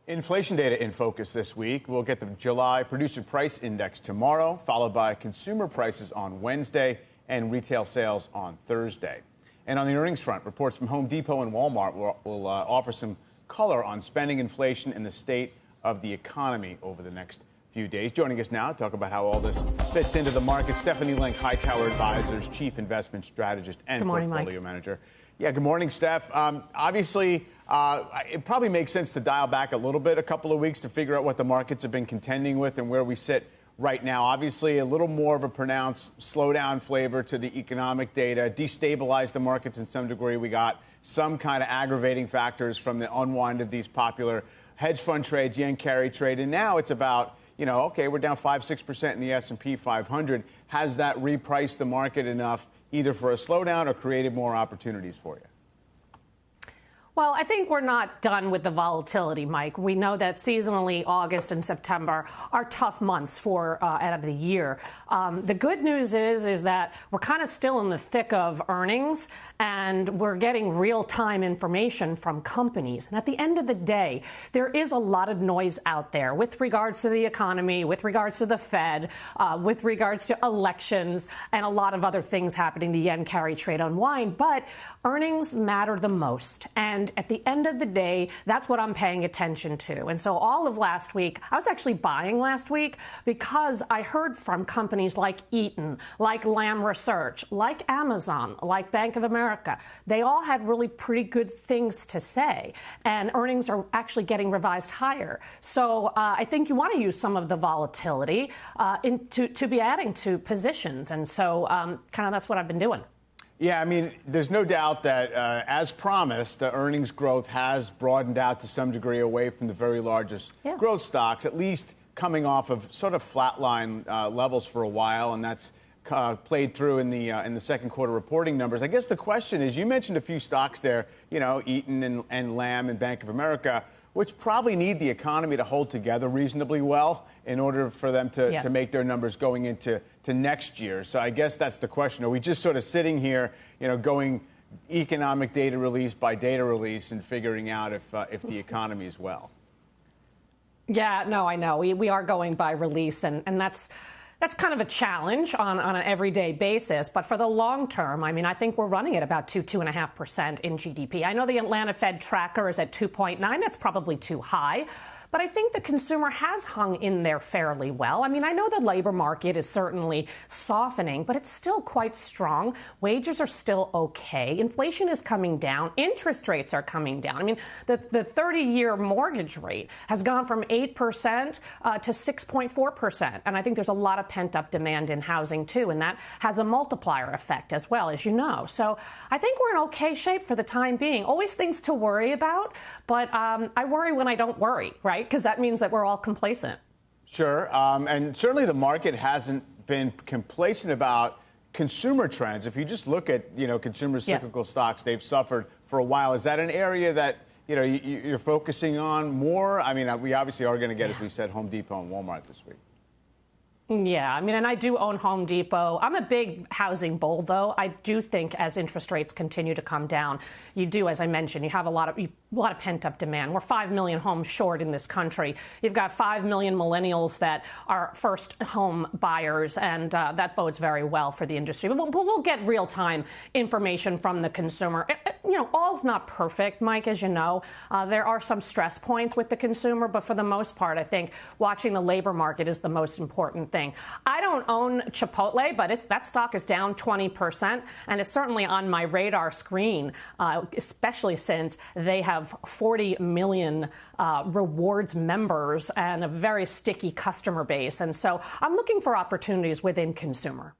Inflation data in focus this week. We'll get the July producer price index tomorrow, followed by consumer prices on Wednesday and retail sales on Thursday. And on the earnings front, reports from Home Depot and Walmart will offer some color on spending, inflation, and the state of the economy over the next few days. Joining us now to talk about how all this fits into the market, Stephanie Link, Hightower Advisors, Chief Investment Strategist and Portfolio Manager. Yeah, good morning, Steph. Obviously, it probably makes sense to dial back a little bit, a couple of weeks, to figure out what the markets have been contending with and where we sit right now. Obviously, a little more of a pronounced slowdown flavor to the economic data, destabilized the markets in some degree. We got some kind of aggravating factors from the unwind of these popular hedge fund trades, yen carry trade, and now it's about, okay, we're down 5-6% in the S&P 500. Has that repriced the market enough either for a slowdown or created more opportunities for you? Well, I think we're not done with the volatility, Mike. We know that seasonally August and September are tough months for out of the year. The good news is that we're kind of still in the thick of earnings, and we're getting real-time information from companies. And at the end of the day, there is a lot of noise out there with regards to the economy, with regards to the Fed, with regards to elections, and a lot of other things happening, the yen carry trade unwind. But earnings matter the most. And at the end of the day, that's what I'm paying attention to. And so all of last week, I was actually buying last week because I heard from companies like Eaton, like Lam Research, like Amazon, like Bank of America. They all had really pretty good things to say, and earnings are actually getting revised higher. So I think you want to use some of the volatility to be adding to positions. And so kind of that's what I've been doing. Yeah, I mean, there's no doubt that, as promised, the earnings growth has broadened out to some degree away from the very largest growth stocks, at least coming off of sort of flatline levels for a while, and that's played through in the second quarter reporting numbers. I guess the question is, you mentioned a few stocks there, Eaton and Lam and Bank of America, which probably need the economy to hold together reasonably well in order for them to make their numbers going into next year. So I guess that's the question. Are we just sort of sitting here, going economic data release by data release and figuring out if the economy is well? Yeah, no, I know. We are going by release, and that's kind of a challenge on an everyday basis. But for the long term, I mean, I think we're running at about 2.5% in GDP. I know the Atlanta Fed tracker is at 2.9. That's probably too high. But I think the consumer has hung in there fairly well. I mean, I know the labor market is certainly softening, but it's still quite strong. Wages are still okay. Inflation is coming down. Interest rates are coming down. I mean, the 30-year mortgage rate has gone from 8% to 6.4%. And I think there's a lot of pent-up demand in housing, too. And that has a multiplier effect as well, as you know. So I think we're in okay shape for the time being. Always things to worry about, but I worry when I don't worry, right? Because that means that we're all complacent. Sure. And certainly the market hasn't been complacent about consumer trends. If you just look at, consumer cyclical stocks, they've suffered for a while. Is that an area that, you're focusing on more? I mean, we obviously are going to get, as we said, Home Depot and Walmart this week. Yeah, I mean, and I do own Home Depot. I'm a big housing bull, though. I do think as interest rates continue to come down, you do, as I mentioned, you have a lot of pent-up demand. We're 5 million homes short in this country. You've got 5 million millennials that are first home buyers, and that bodes very well for the industry. But we'll get real-time information from the consumer. All's not perfect, Mike, as you know. There are some stress points with the consumer, but for the most part, I think watching the labor market is the most important thing. I don't own Chipotle, but that stock is down 20%, and it's certainly on my radar screen, especially since they have 40 million rewards members and a very sticky customer base. And so I'm looking for opportunities within consumer.